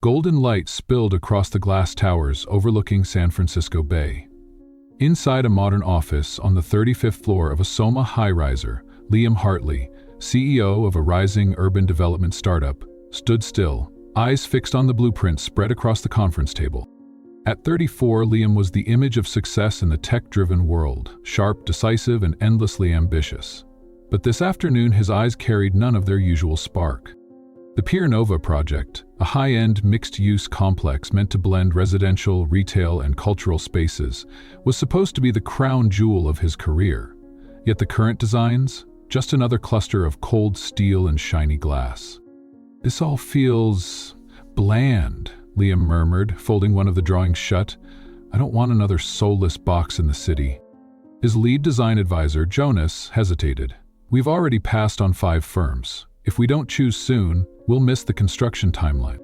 Golden light spilled across the glass towers overlooking San Francisco Bay. Inside a modern office on the 35th floor of a SoMa high-riser, Liam Hartley, CEO of a rising urban development startup, stood still, eyes fixed on the blueprint spread across the conference table. At 34, Liam was the image of success in the tech-driven world, sharp, decisive, and endlessly ambitious. But this afternoon, his eyes carried none of their usual spark. The Pier Nova project, a high-end mixed-use complex meant to blend residential, retail, and cultural spaces, was supposed to be the crown jewel of his career. Yet the current designs? Just another cluster of cold steel and shiny glass. "This all feels bland," Liam murmured, folding one of the drawings shut. "I don't want another soulless box in the city." His lead design advisor, Jonas, hesitated. "We've already passed on 5 firms. If we don't choose soon, we'll miss the construction timeline."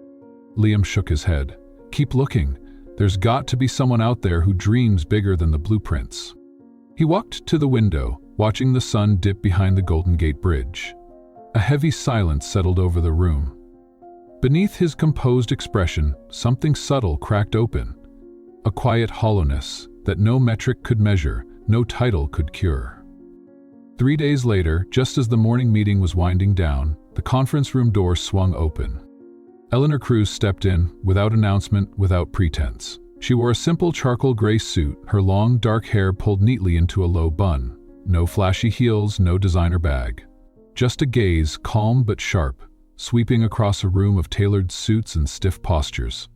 Liam shook his head. "Keep looking. There's got to be someone out there who dreams bigger than the blueprints." He walked to the window, watching the sun dip behind the Golden Gate Bridge. A heavy silence settled over the room. Beneath his composed expression, something subtle cracked open. A quiet hollowness that no metric could measure, no title could cure. 3 days later, just as the morning meeting was winding down, the conference room door swung open. Elena Cruz stepped in, without announcement, without pretense. She wore a simple charcoal gray suit, her long, dark hair pulled neatly into a low bun. No flashy heels, no designer bag. Just a gaze, calm but sharp, sweeping across a room of tailored suits and stiff postures.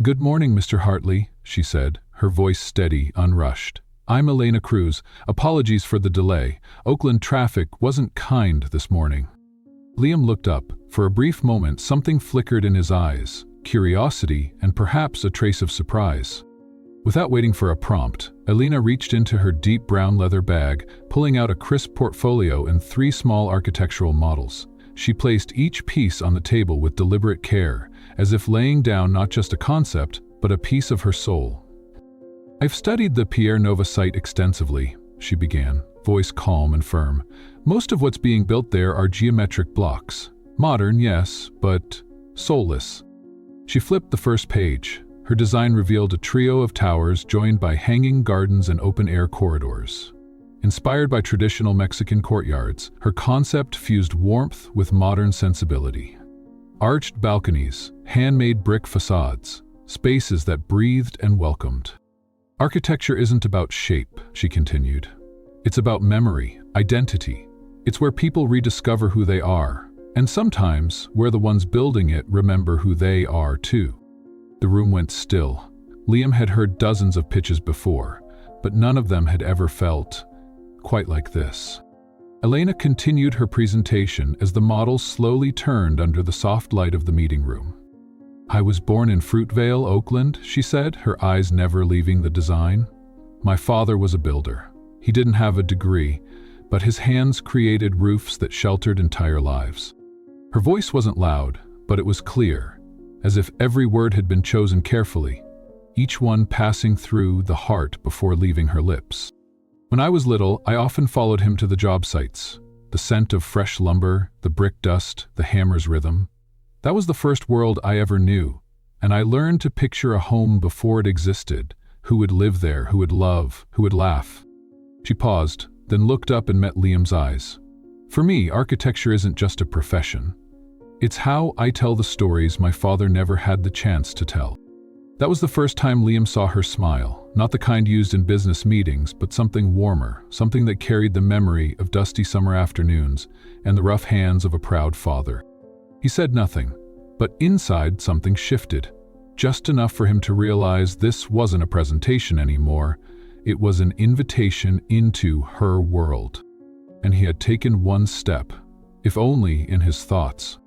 "Good morning, Mr. Hartley," she said, her voice steady, unrushed. "I'm Elena Cruz. Apologies for the delay. Oakland traffic wasn't kind this morning." Liam looked up. For a brief moment, something flickered in his eyes, curiosity and perhaps a trace of surprise. Without waiting for a prompt, Elena reached into her deep brown leather bag, pulling out a crisp portfolio and 3 small architectural models. She placed each piece on the table with deliberate care, as if laying down not just a concept, but a piece of her soul. "I've studied the Pier Nova site extensively," she began, voice calm and firm. "Most of what's being built there are geometric blocks. Modern, yes, but soulless." She flipped the first page. Her design revealed a trio of towers joined by hanging gardens and open-air corridors. Inspired by traditional Mexican courtyards, her concept fused warmth with modern sensibility. Arched balconies, handmade brick facades, spaces that breathed and welcomed. "Architecture isn't about shape," she continued. "It's about memory, identity. It's where people rediscover who they are, and sometimes where the ones building it remember who they are too." The room went still. Liam had heard dozens of pitches before, but none of them had ever felt quite like this. Elena continued her presentation as the models slowly turned under the soft light of the meeting room. "I was born in Fruitvale, Oakland," she said, her eyes never leaving the design. "My father was a builder. He didn't have a degree, but his hands created roofs that sheltered entire lives." Her voice wasn't loud, but it was clear, as if every word had been chosen carefully, each one passing through the heart before leaving her lips. "When I was little, I often followed him to the job sites. The scent of fresh lumber, the brick dust, the hammer's rhythm. That was the first world I ever knew, and I learned to picture a home before it existed, who would live there, who would love, who would laugh." She paused, then looked up and met Liam's eyes. "For me, architecture isn't just a profession. It's how I tell the stories my father never had the chance to tell." That was the first time Liam saw her smile, not the kind used in business meetings, but something warmer, something that carried the memory of dusty summer afternoons and the rough hands of a proud father. He said nothing, but inside something shifted, just enough for him to realize this wasn't a presentation anymore. It was an invitation into her world. And he had taken one step, if only in his thoughts.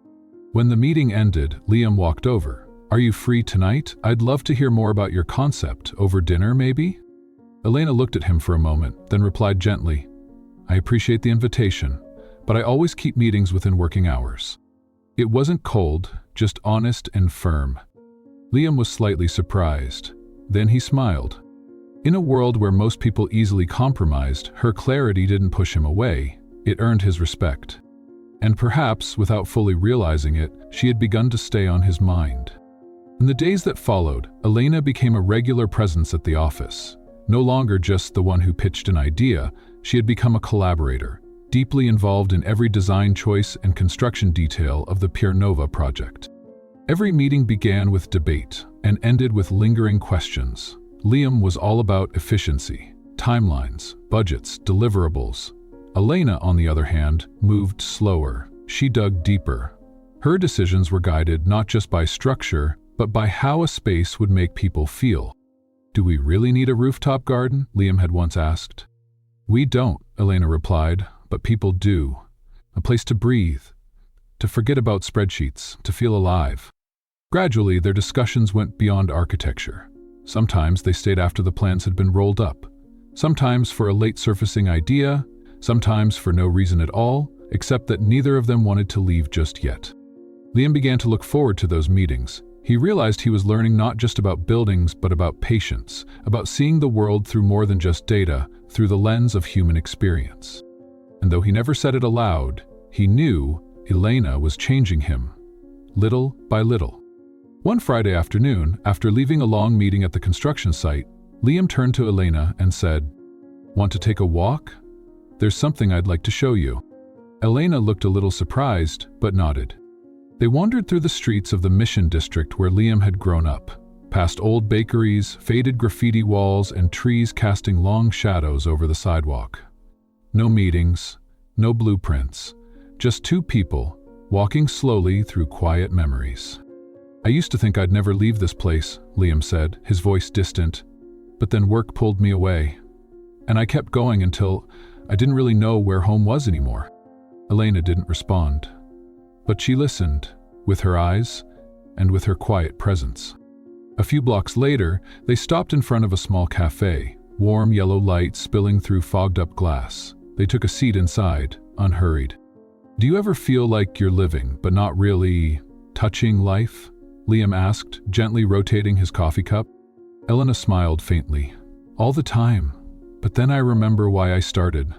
When the meeting ended, Liam walked over. "Are you free tonight? I'd love to hear more about your concept. Over dinner, maybe?" Elena looked at him for a moment, then replied gently, "I appreciate the invitation, but I always keep meetings within working hours." It wasn't cold, just honest and firm. Liam was slightly surprised. Then he smiled. In a world where most people easily compromised, her clarity didn't push him away. It earned his respect. And perhaps, without fully realizing it, she had begun to stay on his mind. In the days that followed, Elena became a regular presence at the office. No longer just the one who pitched an idea, she had become a collaborator, deeply involved in every design choice and construction detail of the Pier Nova project. Every meeting began with debate and ended with lingering questions. Liam was all about efficiency, timelines, budgets, deliverables. Elena, on the other hand, moved slower. She dug deeper. Her decisions were guided not just by structure, but by how a space would make people feel. "Do we really need a rooftop garden?" Liam had once asked. "We don't," Elena replied, "but people do. A place to breathe, to forget about spreadsheets, to feel alive." Gradually, their discussions went beyond architecture. Sometimes they stayed after the plans had been rolled up. Sometimes for a late surfacing idea, sometimes for no reason at all, except that neither of them wanted to leave just yet. Liam began to look forward to those meetings. He realized he was learning not just about buildings, but about patience, about seeing the world through more than just data, through the lens of human experience. And though he never said it aloud, he knew Elena was changing him, little by little. One Friday afternoon, after leaving a long meeting at the construction site, Liam turned to Elena and said, "Want to take a walk? There's something I'd like to show you." Elena looked a little surprised, but nodded. They wandered through the streets of the Mission District where Liam had grown up, past old bakeries, faded graffiti walls, and trees casting long shadows over the sidewalk. No meetings, no blueprints, just two people walking slowly through quiet memories. "I used to think I'd never leave this place," Liam said, his voice distant, "but then work pulled me away. And I kept going until I didn't really know where home was anymore." Elena didn't respond. But she listened, with her eyes and with her quiet presence. A few blocks later, they stopped in front of a small cafe, warm yellow light spilling through fogged-up glass. They took a seat inside, unhurried. "Do you ever feel like you're living, but not really touching life?" Liam asked, gently rotating his coffee cup. Elena smiled faintly. "All the time. But then I remember why I started.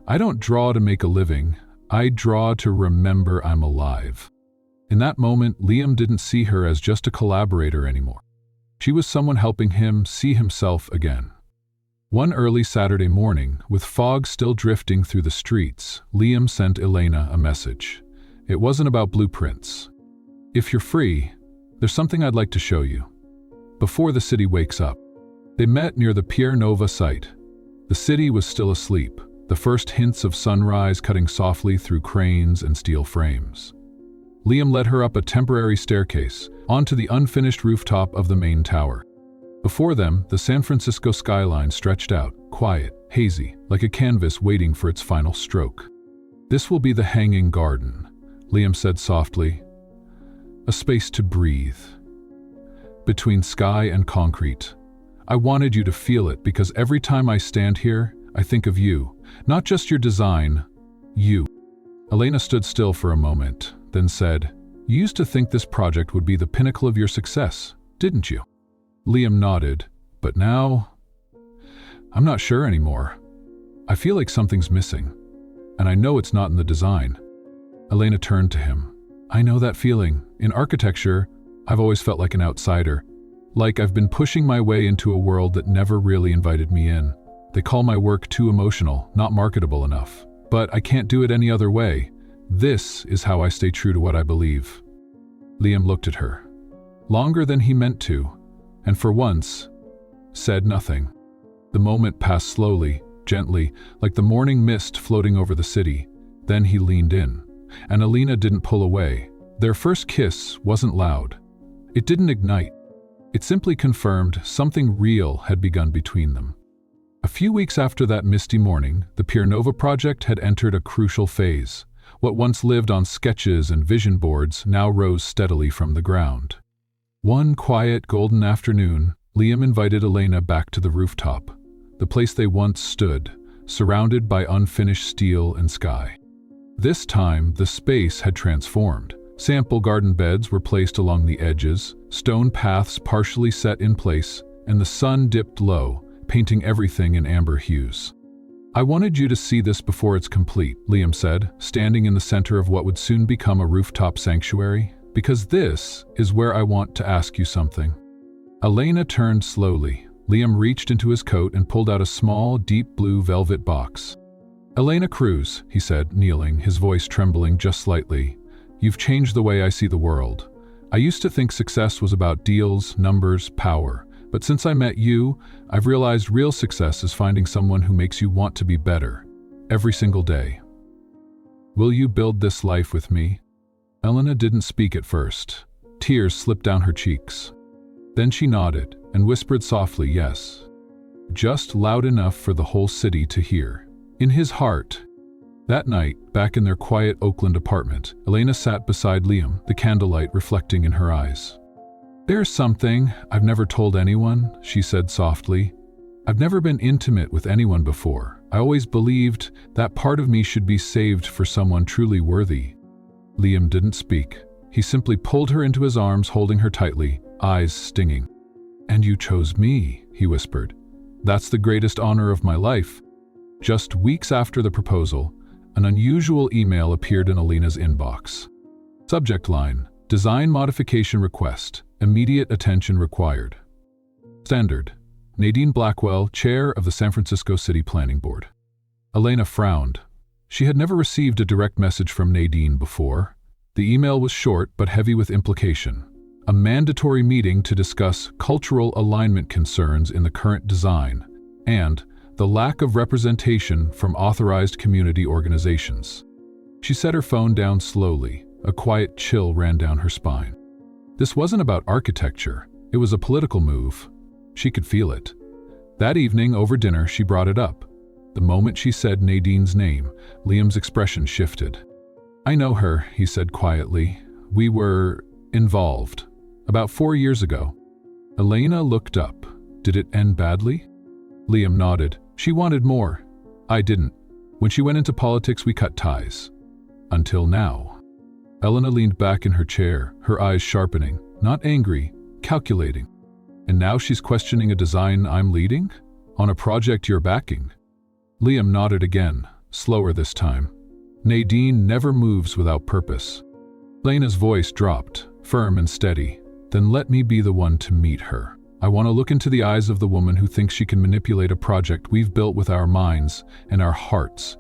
I don't draw to make a living. I draw to remember I'm alive." In that moment, Liam didn't see her as just a collaborator anymore. She was someone helping him see himself again. One early Saturday morning, with fog still drifting through the streets, Liam sent Elena a message. It wasn't about blueprints. "If you're free, there's something I'd like to show you. Before the city wakes up." They met near the Pier Nova site. The city was still asleep, the first hints of sunrise cutting softly through cranes and steel frames. Liam led her up a temporary staircase, onto the unfinished rooftop of the main tower. Before them, the San Francisco skyline stretched out, quiet, hazy, like a canvas waiting for its final stroke. "This will be the hanging garden," Liam said softly. "A space to breathe. Between sky and concrete. I wanted you to feel it because every time I stand here, I think of you. Not just your design, you." Elena stood still for a moment, then said, "You used to think this project would be the pinnacle of your success, didn't you?" Liam nodded, "But now, I'm not sure anymore. I feel like something's missing, and I know it's not in the design." Elena turned to him. "I know that feeling. In architecture, I've always felt like an outsider, like I've been pushing my way into a world that never really invited me in. They call my work too emotional, not marketable enough. But I can't do it any other way. This is how I stay true to what I believe." Liam looked at her, longer than he meant to, and for once, said nothing. The moment passed slowly, gently, like the morning mist floating over the city. Then he leaned in, and Elena didn't pull away. Their first kiss wasn't loud. It didn't ignite. It simply confirmed something real had begun between them. A few weeks after that misty morning, the Pier Nova project had entered a crucial phase. What once lived on sketches and vision boards now rose steadily from the ground. One quiet, golden afternoon, Liam invited Elena back to the rooftop, the place they once stood, surrounded by unfinished steel and sky. This time, the space had transformed. Sample garden beds were placed along the edges, stone paths partially set in place, and the sun dipped low, painting everything in amber hues. "I wanted you to see this before it's complete," Liam said, standing in the center of what would soon become a rooftop sanctuary. because this is where I want to ask you something." Elena turned slowly. Liam reached into his coat and pulled out a small, deep blue velvet box. "Elena Cruz," he said, kneeling, his voice trembling just slightly. "You've changed the way I see the world. I used to think success was about deals, numbers, power. But since I met you, I've realized real success is finding someone who makes you want to be better, every single day. Will you build this life with me?" Elena didn't speak at first. Tears slipped down her cheeks. Then she nodded and whispered softly, "Yes." Just loud enough for the whole city to hear. In his heart. That night, back in their quiet Oakland apartment, Elena sat beside Liam, the candlelight reflecting in her eyes. "There's something I've never told anyone," she said softly. "I've never been intimate with anyone before. I always believed that part of me should be saved for someone truly worthy." Liam didn't speak. He simply pulled her into his arms, holding her tightly, eyes stinging. "And you chose me," he whispered. "That's the greatest honor of my life." Just weeks after the proposal, an unusual email appeared in Elena's inbox. Subject line: "Design modification request. Immediate attention required." Standard: Nadine Blackwell, Chair of the San Francisco City Planning Board. Elena frowned. She had never received a direct message from Nadine before. The email was short but heavy with implication. A mandatory meeting to discuss cultural alignment concerns in the current design, and the lack of representation from authorized community organizations. She set her phone down slowly. A quiet chill ran down her spine. This wasn't about architecture. It was a political move. She could feel it. That evening, over dinner, she brought it up. The moment she said Nadine's name, Liam's expression shifted. "I know her," he said quietly. "We were involved. About 4 years ago." Elena looked up. "Did it end badly?" Liam nodded. "She wanted more. I didn't. When she went into politics, we cut ties. Until now." Elena leaned back in her chair, her eyes sharpening, not angry, calculating. "And now she's questioning a design I'm leading? On a project you're backing?" Liam nodded again, slower this time. "Nadine never moves without purpose." Elena's voice dropped, firm and steady. "Then let me be the one to meet her. I want to look into the eyes of the woman who thinks she can manipulate a project we've built with our minds and our hearts."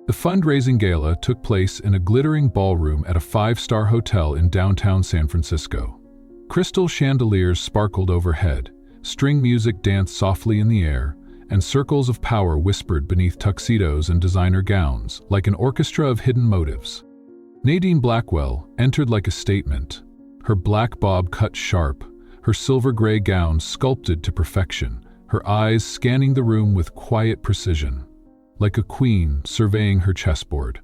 The fundraising gala took place in a glittering ballroom at a 5-star hotel in downtown San Francisco. Crystal chandeliers sparkled overhead, string music danced softly in the air, and circles of power whispered beneath tuxedos and designer gowns, like an orchestra of hidden motives. Nadine Blackwell entered like a statement, her black bob cut sharp, her silver-gray gown sculpted to perfection, her eyes scanning the room with quiet precision, like a queen surveying her chessboard.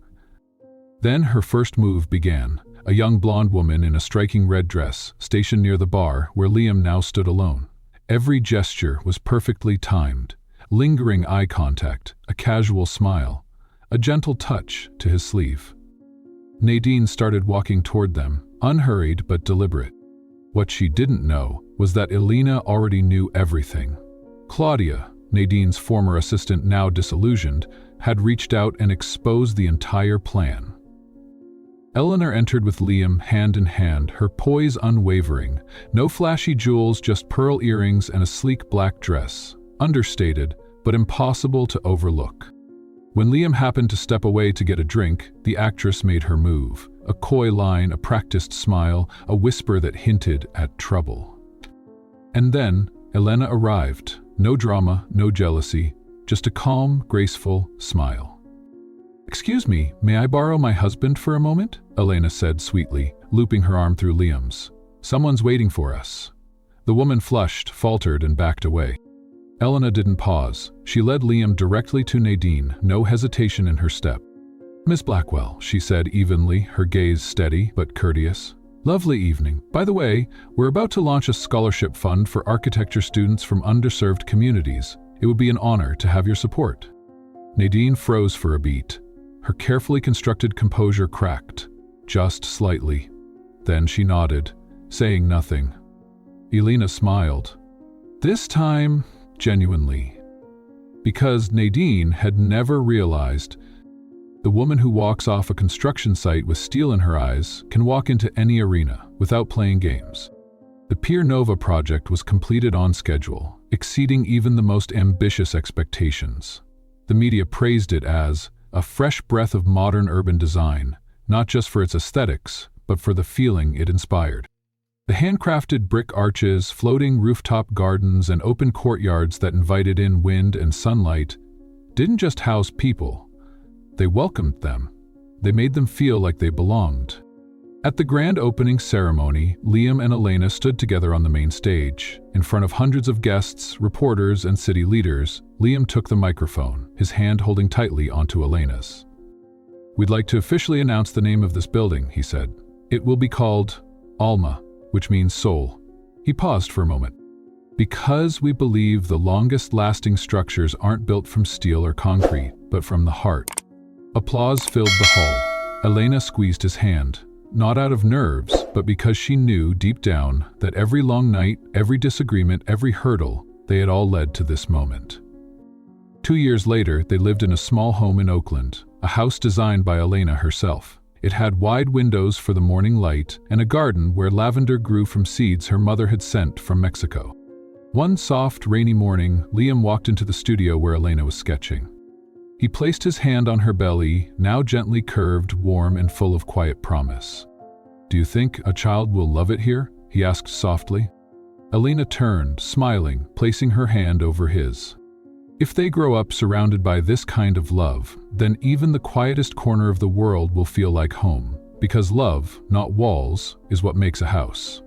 Then her first move began. A young blonde woman in a striking red dress, stationed near the bar where Liam now stood alone. Every gesture was perfectly timed. Lingering eye contact, a casual smile, a gentle touch to his sleeve. Nadine started walking toward them, unhurried but deliberate. What she didn't know was that Elena already knew everything. Claudia, Nadine's former assistant now disillusioned, had reached out and exposed the entire plan. Eleanor entered with Liam hand in hand, her poise unwavering. No flashy jewels, just pearl earrings and a sleek black dress. Understated, but impossible to overlook. When Liam happened to step away to get a drink, the actress made her move. A coy line, a practiced smile, a whisper that hinted at trouble. And then, Elena arrived. No drama, no jealousy, just a calm, graceful smile. "Excuse me, may I borrow my husband for a moment?" Elena said sweetly, looping her arm through Liam's. "Someone's waiting for us." The woman flushed, faltered, and backed away. Elena didn't pause. She led Liam directly to Nadine, no hesitation in her step. "Miss Blackwell," she said evenly, her gaze steady but courteous. "Lovely evening. By the way, we're about to launch a scholarship fund for architecture students from underserved communities. It would be an honor to have your support." Nadine froze for a beat. Her carefully constructed composure cracked, just slightly. Then she nodded, saying nothing. Elena smiled. This time, genuinely. Because Nadine had never realized The woman who walks off a construction site with steel in her eyes can walk into any arena without playing games. The Pier Nova project was completed on schedule, exceeding even the most ambitious expectations. The media praised it as a fresh breath of modern urban design, not just for its aesthetics, but for the feeling it inspired. The handcrafted brick arches, floating rooftop gardens, and open courtyards that invited in wind and sunlight didn't just house people. They welcomed them. They made them feel like they belonged. At the grand opening ceremony, Liam and Elena stood together on the main stage. In front of hundreds of guests, reporters, and city leaders, Liam took the microphone, his hand holding tightly onto Elena's. "We'd like to officially announce the name of this building," he said. "It will be called Alma, which means soul." He paused for a moment. "Because we believe the longest-lasting structures aren't built from steel or concrete, but from the heart." Applause filled the hall. Elena squeezed his hand, not out of nerves, but because she knew deep down that every long night, every disagreement, every hurdle, they had all led to this moment. 2 years later, they lived in a small home in Oakland, a house designed by Elena herself. It had wide windows for the morning light and a garden where lavender grew from seeds her mother had sent from Mexico. One soft, rainy morning, Liam walked into the studio where Elena was sketching. He placed his hand on her belly, now gently curved, warm, and full of quiet promise. "Do you think a child will love it here?" he asked softly. Elena turned, smiling, placing her hand over his. "If they grow up surrounded by this kind of love, then even the quietest corner of the world will feel like home. Because love, not walls, is what makes a house."